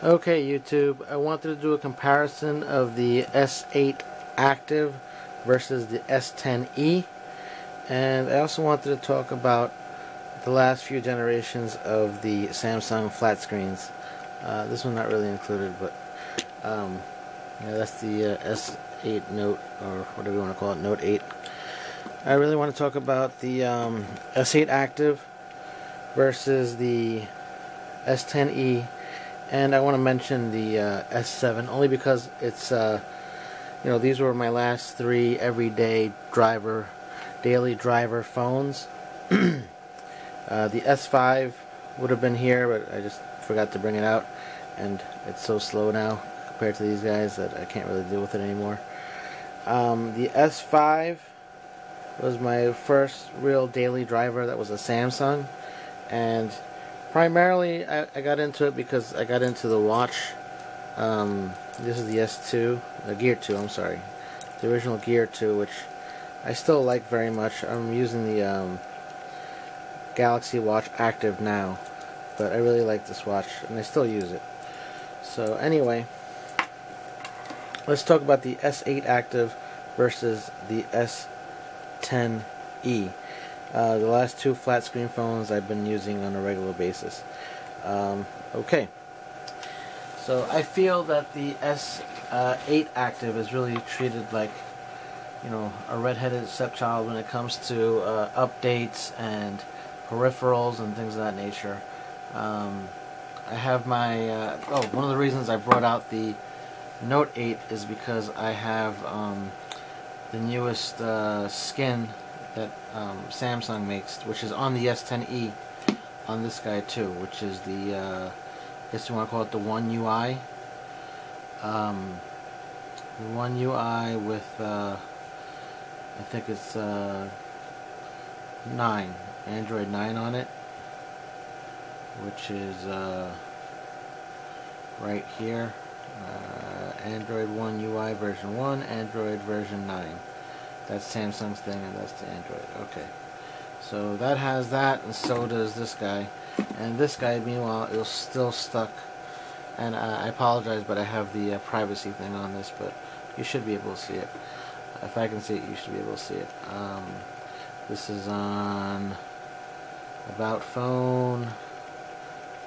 Okay, YouTube, I wanted to do a comparison of the S8 Active versus the S10E, and I also wanted to talk about the last few generations of the Samsung flat screens. This one not really included, but that's the S8 Note, or whatever you want to call it, Note 8. I really want to talk about the S8 Active versus the S10E. And I want to mention the S7 only because it's, these were my last three everyday daily driver phones. The S5 would have been here, but I just forgot to bring it out, and it's so slow now compared to these guys that I can't really deal with it anymore. The S5 was my first real daily driver that was a Samsung, and primarily, I got into it because I got into the watch. This is the S2, the Gear 2, I'm sorry. The original Gear 2, which I still like very much. I'm using the Galaxy Watch Active now, but I really like this watch, and I still use it. So anyway, let's talk about the S8 Active versus the S10E. The last two flat screen phones I've been using on a regular basis. Okay, so I feel that the S8 Active is really treated like, a red-headed stepchild when it comes to updates and peripherals and things of that nature. I have my, one of the reasons I brought out the Note 8 is because I have the newest skin that Samsung makes, which is on the S10E, on this guy too, which is the, I guess you want to call it the One UI. The One UI with, I think it's 9, Android 9 on it, which is right here, Android One UI version 1, Android version 9. That's Samsung's thing, and that's the Android. Okay, so that has that, and so does this guy. And this guy, meanwhile, is still stuck. And I apologize, but I have the privacy thing on this, but you should be able to see it. If I can see it, you should be able to see it. This is on About Phone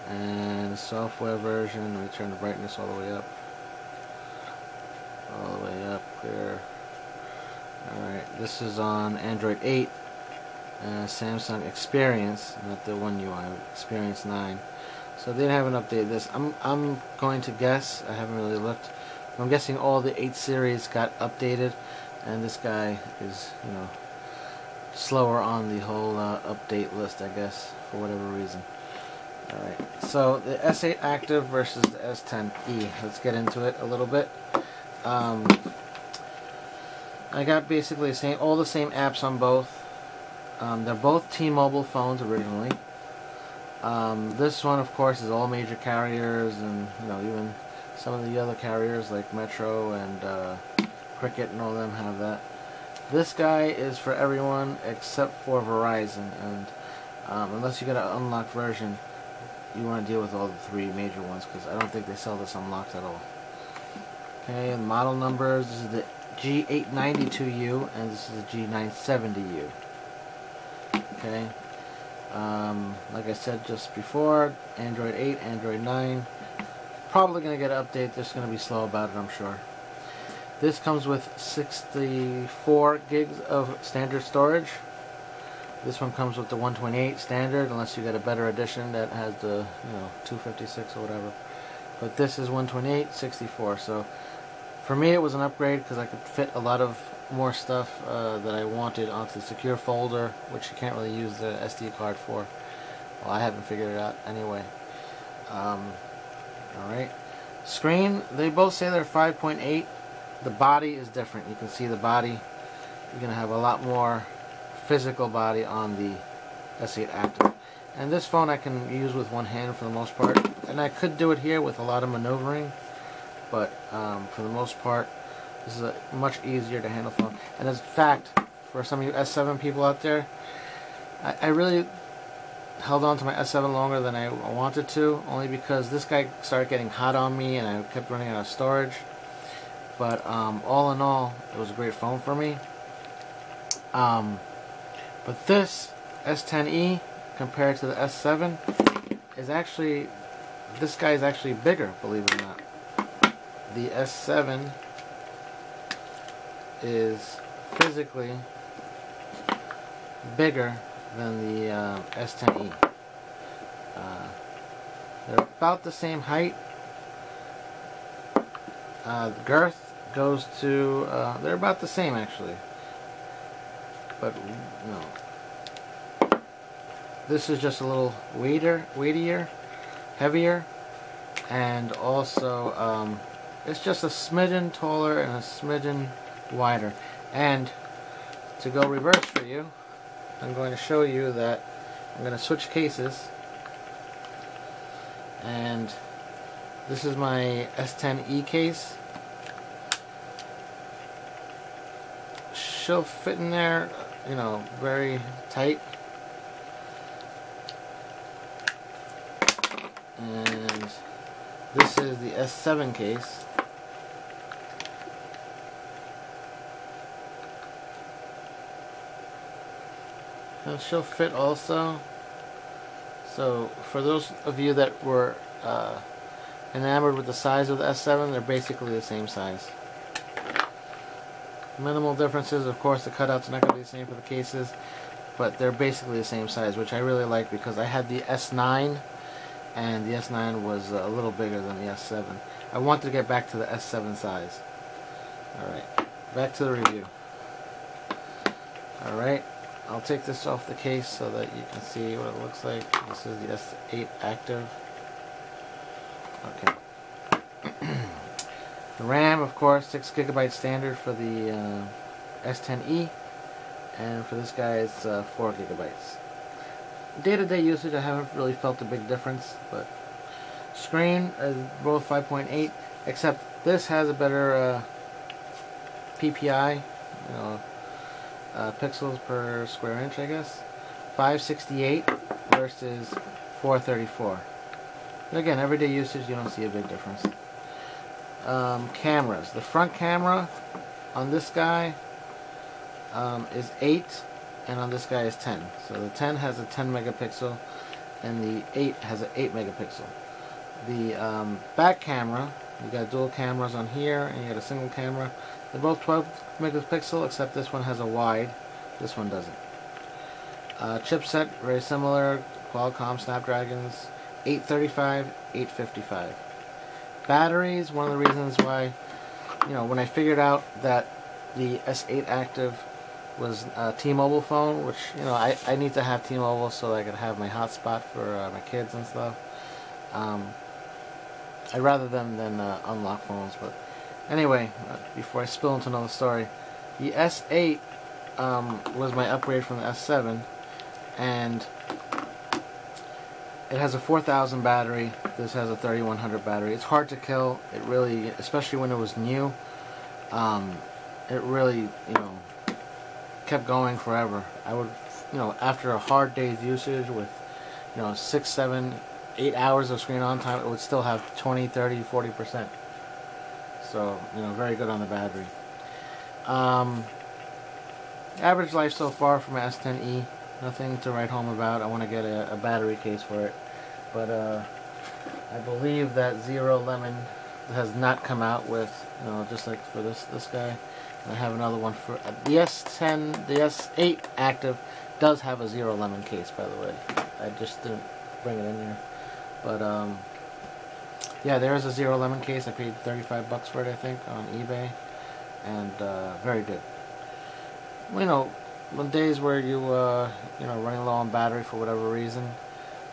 and software version. Let me turn the brightness all the way up. All the way up, clear. Alright, this is on Android 8, Samsung Experience, not the One UI, Experience 9. So they haven't updated this. I'm going to guess, I haven't really looked, I'm guessing all the 8 series got updated, and this guy is, slower on the whole update list, I guess, for whatever reason. Alright, so the S8 Active versus the S10E. Let's get into it a little bit. I got basically all the same apps on both. They're both T-Mobile phones originally. This one, of course, is all major carriers, and even some of the other carriers like Metro and Cricket and all of them have that. This guy is for everyone except for Verizon, and unless you get an unlocked version, you want to deal with all the 3 major ones, because I don't think they sell this unlocked at all. Okay, and model numbers, this is the G892U, and this is the G970U. Okay, like I said just before, Android 8, Android 9, probably going to get an update. They're just going to be slow about it, I'm sure. This comes with 64 gigs of standard storage. This one comes with the 128 standard, unless you get a better edition that has the 256 or whatever. But this is 128, 64, so for me it was an upgrade because I could fit a lot of more stuff that I wanted onto the secure folder, which you can't really use the SD card for. Well, I haven't figured it out anyway. Alright. Screen, they both say they're 5.8. The body is different. You can see the body. You're going to have a lot more physical body on the S8 Active. And this phone I can use with one hand for the most part. And I could do it here with a lot of maneuvering. But for the most part, this is a much easier to handle phone. And in fact, for some of you S7 people out there, I really held on to my S7 longer than I wanted to, only because this guy started getting hot on me and I kept running out of storage. But all in all, it was a great phone for me. But this S10E compared to the S7 is actually, this guy is actually bigger, believe it or not. The S7 is physically bigger than the S10E. They're about the same height. The girth goes to, they're about the same actually. But no. This is just a little weightier, heavier, and also it's just a smidgen taller and a smidgen wider. And to go reverse for you, I'm going to show you that I'm going to switch cases. And this is my S10E case. She'll fit in there, you know, very tight. And this is the S7 case. And she'll fit also. So for those of you that were enamored with the size of the S7, they're basically the same size. Minimal differences, of course. The cutouts are not going to be the same for the cases, but they're basically the same size, which I really like because I had the S9, and the S9 was a little bigger than the S7. I wanted to get back to the S7 size. Alright, back to the review. Alright, I'll take this off the case so that you can see what it looks like. This is the S8 Active. Okay. The RAM, of course, 6 GB standard for the S10E, and for this guy it's 4 GB. Day-to-day usage, I haven't really felt a big difference, but screen is both 5.8, except this has a better PPI, you know, pixels per square inch, I guess. 568 versus 434. But again, everyday usage, you don't see a big difference. Cameras. The front camera on this guy is 8, and on this guy is 10. So the 10 has a 10 megapixel, and the 8 has an 8 megapixel. The back camera, you got dual cameras on here, and you got a single camera. They're both 12 megapixel, except this one has a wide, this one doesn't. Chipset, very similar, Qualcomm Snapdragons 835, 855. Batteries, one of the reasons why, you know, when I figured out that the S8 Active was a T-Mobile phone, which, you know, I need to have T-Mobile so I can have my hotspot for my kids and stuff. I'd rather them than unlock phones, but anyway, before I spill into another story, the S8 was my upgrade from the S7, and it has a 4000 battery. This has a 3100 battery. It's hard to kill. It really, especially when it was new, it really, you know, kept going forever. I would, you know, after a hard day's usage with, you know, 6, 7, 8 hours of screen on time, it would still have 20, 30, 40%. So, you know, very good on the battery. Average life so far for my S10E, nothing to write home about. I want to get a battery case for it. But I believe that Zero Lemon has not come out with, you know, just like for this guy. And I have another one for the S10, the S8 Active does have a Zero Lemon case, by the way. I just didn't bring it in here. But yeah, there is a Zero Lemon case. I paid $35 for it, I think, on eBay, and very good. You know, on days where you you know, running low on battery for whatever reason,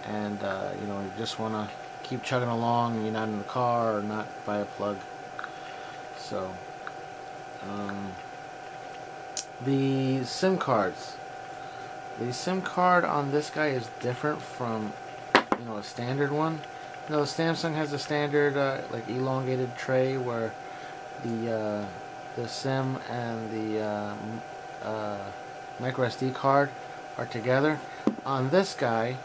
and you know, you just want to keep chugging along, and you're not in the car or not by a plug. So the SIM cards. The SIM card on this guy is different from, you know, a standard one. You know, Samsung has a standard like elongated tray where the SIM and the micro SD card are together. On this guy,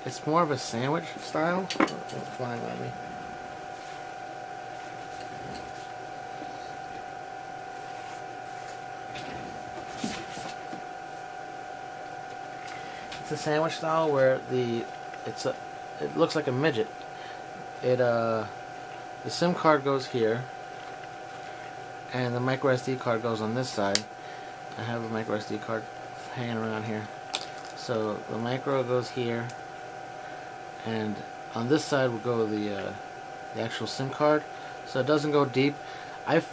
It's more of a sandwich style. Oh, it's flying on me. It's a sandwich style where it looks like a midget. The SIM card goes here, and the micro SD card goes on this side. I have a micro SD card hanging around here. So the micro goes here, and on this side will go the actual SIM card. So it doesn't go deep. I've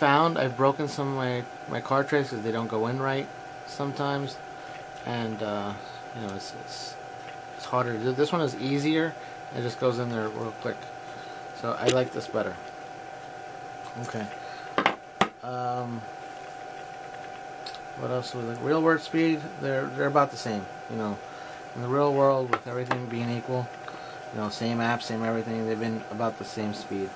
broken some of my card trays because they don't go in right sometimes, and you know, it's harder to do. This one is easier. It just goes in there real quick. So I like this better. Okay. What else was like? Real word speed? They're about the same. You know, in the real world, with everything being equal, you know, same app, same everything, they've been about the same speed.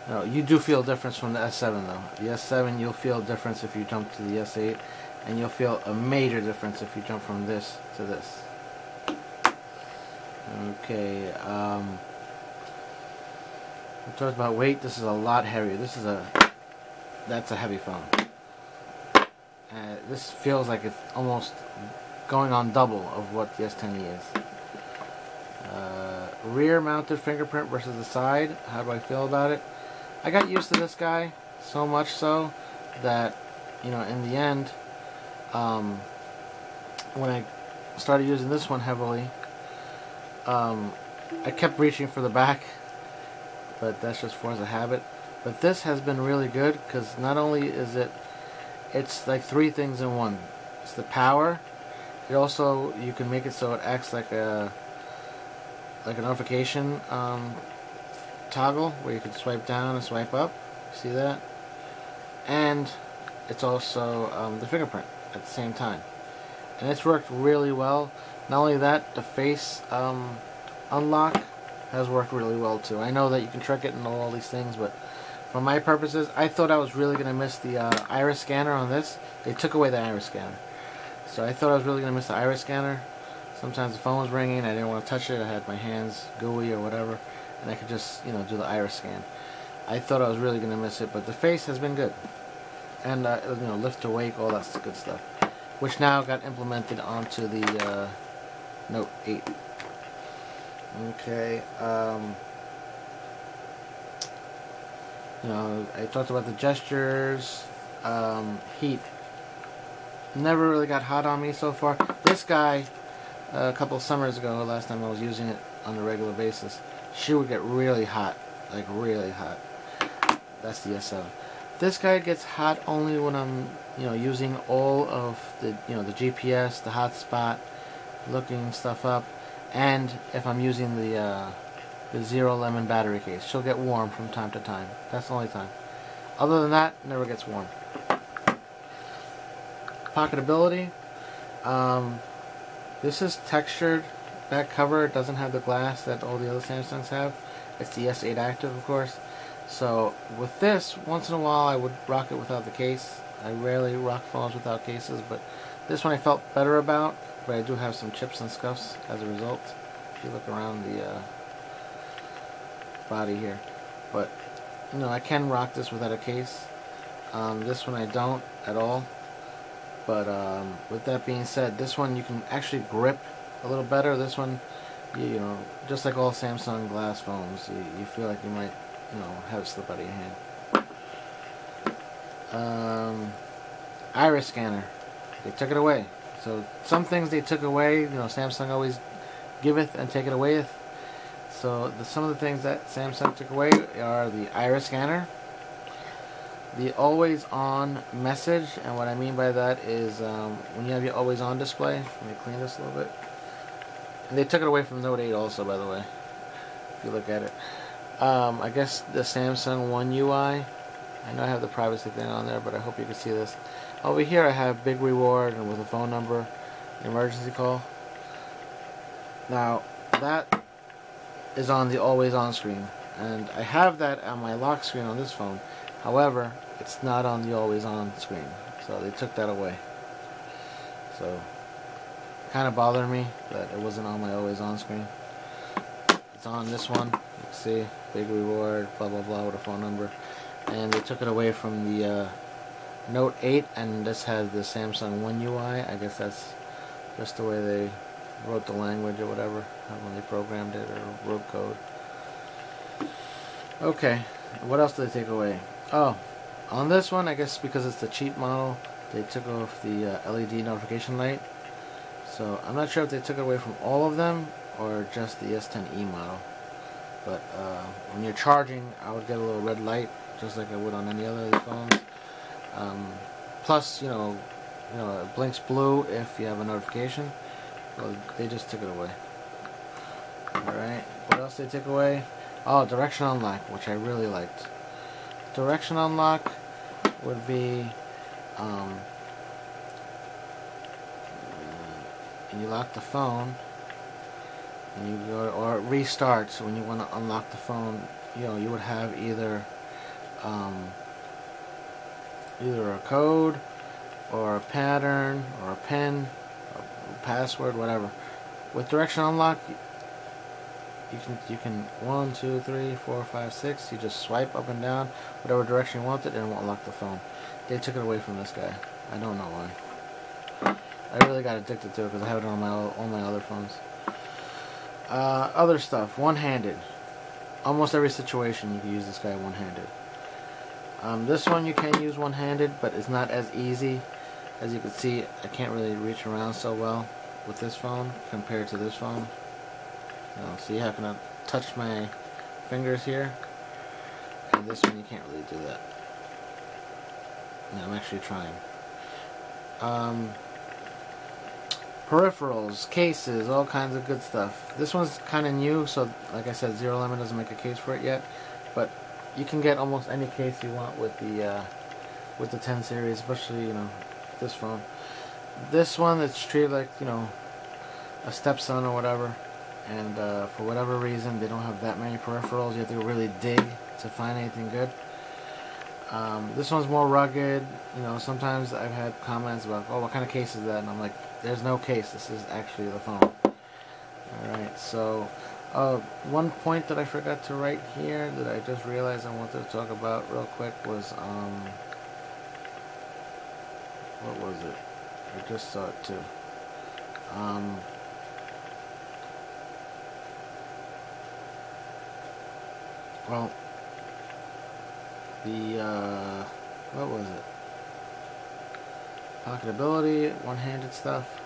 You know, you do feel a difference from the S7 though. The S7, you'll feel a difference if you jump to the S8, and you'll feel a major difference if you jump from this to this. Okay. We talked about weight. This is a lot heavier. That's a heavy phone. This feels like it's almost going on double of what the S10E is. Rear mounted fingerprint versus the side. How do I feel about it? I got used to this guy so much so that, you know, in the end, when I started using this one heavily, I kept reaching for the back, but that's just force of habit. But this has been really good because not only is it's like three things in one. It's the power. It also, you can make it so it acts like a notification toggle where you can swipe down and swipe up. See that? And it's also the fingerprint at the same time. And it's worked really well. Not only that, the face unlock has worked really well too. I know that you can trick it and all these things, but for my purposes, I thought I was really going to miss the iris scanner on this. They took away the iris scanner. So I thought I was really going to miss the iris scanner. Sometimes the phone was ringing, I didn't want to touch it, I had my hands gooey or whatever, and I could just, you know, do the iris scan. I thought I was really going to miss it, but the face has been good. And, you know, lift to wake, all that good stuff. Which now got implemented onto the Note 8. Okay, you know, I talked about the gestures, heat. Never really got hot on me so far. This guy, a couple of summers ago, last time I was using it on a regular basis, she would get really hot, like really hot. That's the S7. This guy gets hot only when I'm, you know, using all of the, you know, the GPS, the hotspot, looking stuff up, and if I'm using the Zero Lemon battery case. She'll get warm from time to time. That's the only time. Other than that, never gets warm. Pocketability. This is textured. Back cover doesn't have the glass that all the other Samsungs have. It's the S8 Active, of course. So with this, once in a while I would rock it without the case. I rarely rock phones without cases, but this one I felt better about, but I do have some chips and scuffs as a result. If you look around the body here. But, you know, I can rock this without a case. This one I don't at all. But with that being said, this one you can actually grip a little better. This one, you know, just like all Samsung glass phones, you feel like you might, you know, have it slip out of your hand. Iris scanner. They took it away. So some things they took away, you know, Samsung always giveth and take it awayeth. So some of the things that Samsung took away are the iris scanner, the always on message, and what I mean by that is when you have your always on display. Let me clean this a little bit. And they took it away from Note 8 also, by the way, if you look at it. I guess the Samsung One UI, I know I have the privacy thing on there, but I hope you can see this. Over here I have big reward and with a phone number, emergency call. Now that is on the always on screen, and I have that on my lock screen on this phone. However, it's not on the always on screen, so they took that away. So kind of bothered me that it wasn't on my always on screen. It's on this one. You can see big reward, blah blah blah, with a phone number. And they took it away from the Note 8, and this has the Samsung One UI. I guess that's just the way they wrote the language or whatever, when they programmed it or wrote code. Okay, what else did they take away? Oh, on this one, I guess because it's the cheap model, they took off the LED notification light. So I'm not sure if they took it away from all of them or just the S10E model. But when you're charging, I would get a little red light, just like I would on any other of these phones. Plus, you know, it blinks blue if you have a notification. Well, they just took it away. Alright, what else they took away? Oh, direction unlock, which I really liked. Direction unlock would be, you lock the phone, and you go, or it restarts when you want to unlock the phone. You know, you would have either a code, or a pattern, or a pin, or a password, whatever. With direction unlock, you can 1, 2, 3, 4, 5, 6. You just swipe up and down whatever direction you want it, and it won't lock the phone. They took it away from this guy. I don't know why. I really got addicted to it because I have it on all my other phones. Other stuff, one-handed. Almost every situation you can use this guy one-handed. This one you can use one-handed, but it's not as easy. As you can see, I can't really reach around so well with this phone compared to this phone. See how I can touch my fingers here, and this one you can't really do that. I'm actually trying. Peripherals, cases, all kinds of good stuff. This one's kind of new, so like I said, Zero Limit doesn't make a case for it yet, but you can get almost any case you want with the 10 series, especially this phone. This one, it's treated like a stepson or whatever, and for whatever reason they don't have that many peripherals. You have to really dig to find anything good. This one's more rugged. Sometimes I've had comments about, oh, what kind of case is that? And I'm like, there's no case. This is actually the phone. Alright, so one point that I forgot to write here that I just realized I wanted to talk about real quick was, what was it? I just saw it too. Well, what was it? Pocketability, one-handed stuff.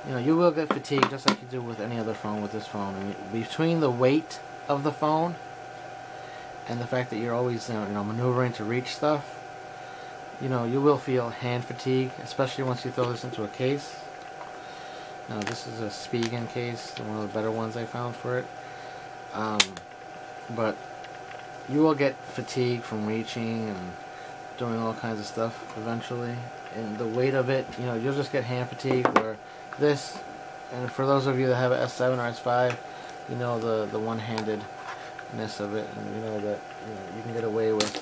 You will get fatigued just like you do with any other phone with this phone. I mean, between the weight of the phone and the fact that you're always maneuvering to reach stuff, you will feel hand fatigue, especially once you throw this into a case. Now this is a Spigen case, one of the better ones I found for it. But you will get fatigue from reaching and doing all kinds of stuff eventually, and the weight of it, you'll just get hand fatigue. Where this, and for those of you that have an S7 or S5, the one-handedness of it, and that you can get away with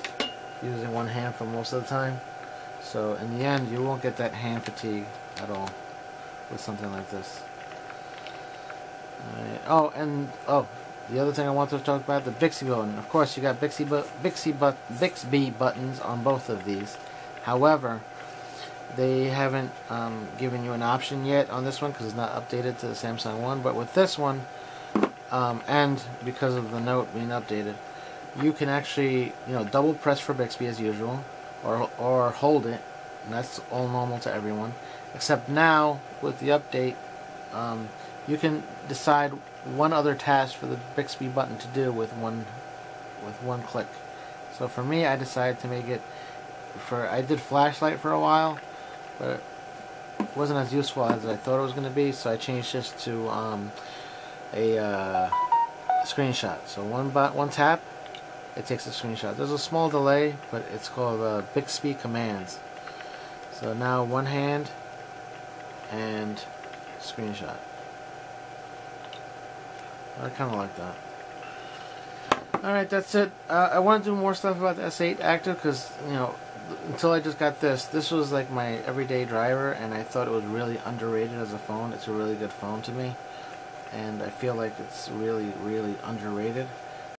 using one hand for most of the time. So in the end, you won't get that hand fatigue at all with something like this. The other thing I wanted to talk about, the Bixby button. Of course, you got Bixby buttons on both of these. However, they haven't given you an option yet on this one because it's not updated to the Samsung One. But with this one, and because of the Note being updated, you can actually double press for Bixby as usual, or hold it, and that's all normal to everyone. Except now with the update, you can decide one other task for the Bixby button to do with one click. So for me, I decided to make it I did flashlight for a while, but it wasn't as useful as I thought it was going to be, so I changed this to a screenshot. So one tap, it takes a screenshot. There's a small delay, but it's called Bixby commands. So now one hand and screenshot. I kind of like that. Alright, that's it. I want to do more stuff about the S8 Active because, until I just got this was like my everyday driver, and I thought it was really underrated as a phone. It's a really good phone to me. and I feel like it's really, really underrated.